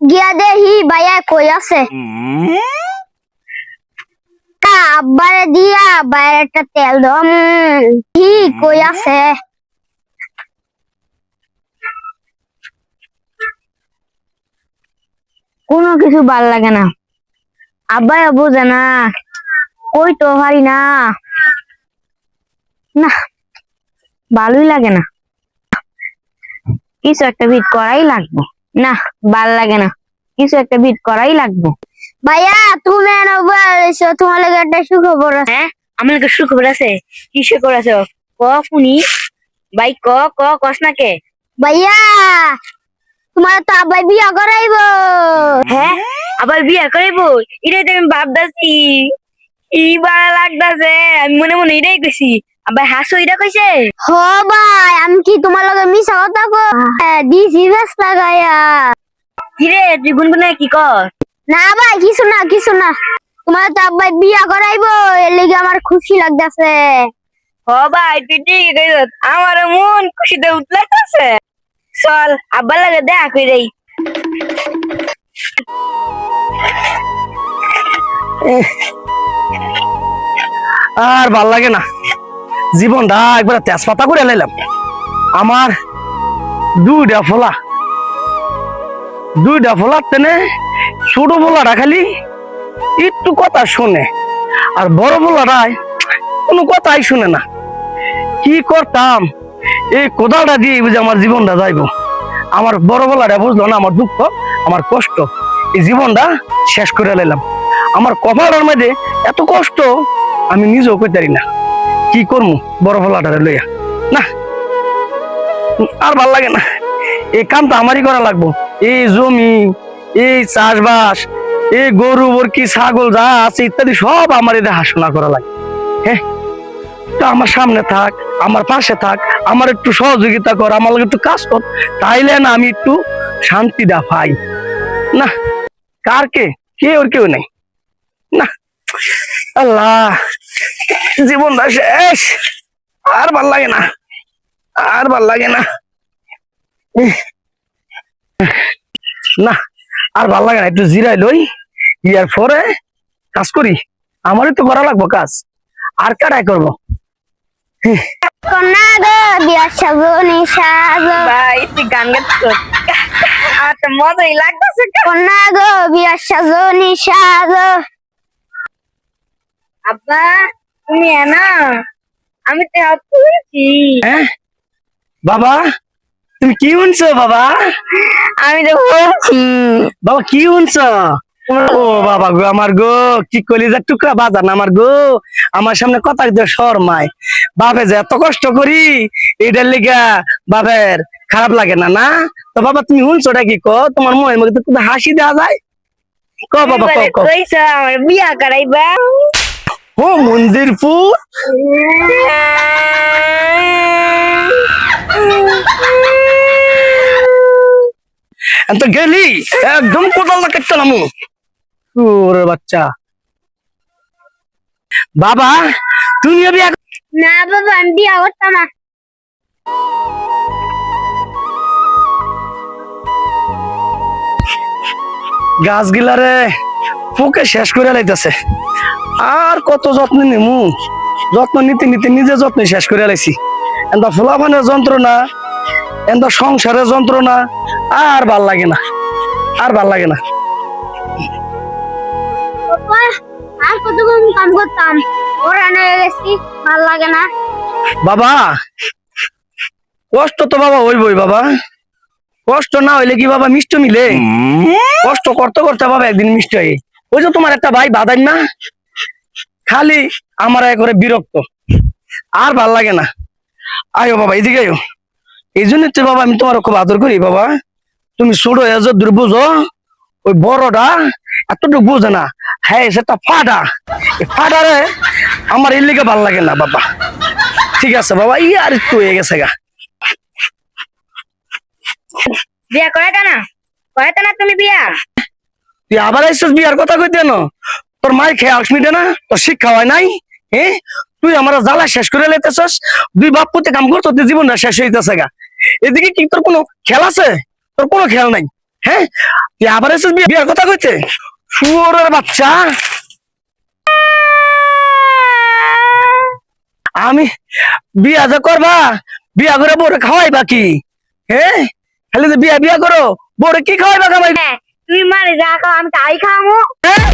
গিয়া দেহি ভাইয়া কই আছে। আব্বারে দিয়া বাইরে একটা তেল দম কি কই আছে। কোনো কিছু ভাল লাগে না, আব্বাই বুঝে না, কই তো পারি না, না ভালোই লাগে না, কিছু একটা বিট করাই লাগবে। না ভাল লাগে না, কিছু একটা বিট করাই লাগবে। ভাইয়া তুমি এসো, তোমার লাগে একটা সুখবর আছে। হ্যাঁ আমার লাগে সুখবর আছে? কি সুখবর আছে ক শুনি ভাই, ক ক কস না কে। ভাইয়া তোমার তো আব্বাই বিয়া করাইবো। হ্যাঁ আবার বিয়া করাইবো, এটাই তো আমি ভাবতাছি, কি ভালো লাগতাছে। আমি মনে মনে এটাই কইছি, আবার হাসো এটা কইছে। হ ভাই আমি কি তোমার লগে মিশা কথা কো দিছি বেশ লাগাইয়া। কিরে তুই গুনগুনে কি কর? না ভাই কিছু না কিছু না, তোমার তো আব্বাই বিয়া করাইবো এর লাগি আমার খুশি লাগতাছে। হ ভাই তুই ঠিকই কইছস, আমার মন খুশিতে উতলাইতাছে। চল আব্বার লাগে দেখা কইরাই। আর ভাল লাগে না, জীবনটা একবার তেজপাতা করে লাইলাম। আমার দুইটা ফোলা তেনে ছোট ফোলাটা খালি একটু কথা শুনে, আর বড় ফোলাটাই কোনো কথাই শুনে না। কি করতাম, এই কোদালটা দিয়ে বুঝে আমার জীবনটা যাইব। আমার বড় ফোলাটা বুঝলো না আমার দুঃখ, আমার কষ্ট, এই জীবনটা শেষ করে লাইলাম। আমার কপালের মধ্যে এত কষ্ট আমি নিজেও কইতে পারি না। কি করবো বড় ফলাটারে লইয়া, না আর ভাল লাগে না। এই কাম তো আমারই করা লাগবো। এই জমি, এই চাষবাস, এই গরু বরকি ছাগল যা আছে ইত্যাদি সব আমারই দেখাশোনা করা লাগে। হ্যাঁ তো আমার সামনে থাক, আমার পাশে থাক, আমার একটু সহযোগিতা কর, আমার লগে একটু কাজ কর, তাইলে না আমি একটু শান্তিটা পাই। না কার কে ওর কেউ নেই। না আল্লাহ জীবনটা শেষ, আর ভাল লাগে না, আর ভাল লাগে না, না আর ভাল লাগে না। একটু জিরাই লই, ইয়ার পরে কাজ করি। আমারই তো করা লাগবো কাজ, আর কাটাই করবো। কন্যা গো বিয়া সাজনি সাজো। ভাই তুই গান গাচ্ছিস, আচ্ছা মজাই লাগতেছে। কন্যা গো বিয়া সাজনি সাজো। আব্বা তুমি না, আমি তো তুলছি। হ্যাঁ বাবা তুমি কি শুনছো বাবা? আমি তো বলছি বাবা কি শুনছো? ও বাবা গো, আমার গো কি কলিজার টুকরা বাজান আমার গো, আমার সামনে কথা দিতে শরমায়। বাপে যে এত কষ্ট করি এটার লিগা বাপের খারাপ লাগে না? না তো বাবা তুমি শুনছোটা কি কো, তোমার মুখের মধ্যে তো হাসি দেওয়া যায়। ক বাবা ক কইছো আমার বিয়া করাইবা। ও মন্দিরপুর তো গেলি একদম কোদাল না কেটে নামু। ওরে বাচ্চা, বাবা তুমি বিয়া না বাবা আমি বিয়া করতাম না। গাছ গিলারে ফুকে শেষ করে লাইতেছে। আর কত যত্ন নিমু, যত্ন নিতে নিতে নিজে যত্ন শেষ করে লাইছি। এন্দা ফুলাফানের যন্ত্রণা, এন্দা সংসারের যন্ত্রণা, আর ভাল লাগে না, আর ভাল লাগে না। বাবা আর কতক্ষণ কাম করতাম, ওরা হয়ে গেছি, ভাল লাগে না। বাবা কষ্ট তো বাবা হইবই বাবা, কষ্ট না হইলে কি বাবা মিষ্টি মিলে? কষ্ট করতে করতে বাবা একদিন মিষ্টি হয়। ওই যে তোমার একটা ভাই বাদাই না, খালি আমার করে বিরক্ত, আর ভাল লাগে না। আয়ো বাবা এদিকে আয়ো। এই জন্য তো বাবা আমি তোমার খুব আদর করি বাবা। তুমি ছোট যদ্দূর বুঝো, ওই বড়টা এতটুকু বুঝে না। হ্যাঁ সেটা ফাটা, ফাটারে আমার এর লিগে ভাল লাগে না বাবা। ঠিক আছে বাবা, ই আর একটু হয়ে গেছে গা। বিয়া করাইতা না তুমি বিয়া? তুই আবার এসেছিস বিয়ার কথা কইতে না? তোর মায়ের খেয়ে আসমিটে না, তোর শিক্ষা হয় নাই? হ্যাঁ তুই আমার জ্বালা শেষ করে লাইতেছস। দুই বাপ পুতে কাম করতো, তুই জীবনটা শেষ হইতেছে গা। এদিকে কি তোর কোনো খেয়াল আছে? তোর কোনো খেয়াল নাই। হ্যাঁ তুই আবার এসেছিস বিয়ার কথা কইতে? শুয়োরের বাচ্চা, আমি বিয়া যে করবা, বিয়া করে বউরে খাওয়াইবা কি? হ্যাঁ খালি যে বিয়া বিয়া করো, বউরে কি খাওয়াইবা কামাই? হ্যাঁ তুমি মারে যা খাও আমি তাই খামো। হ্যাঁ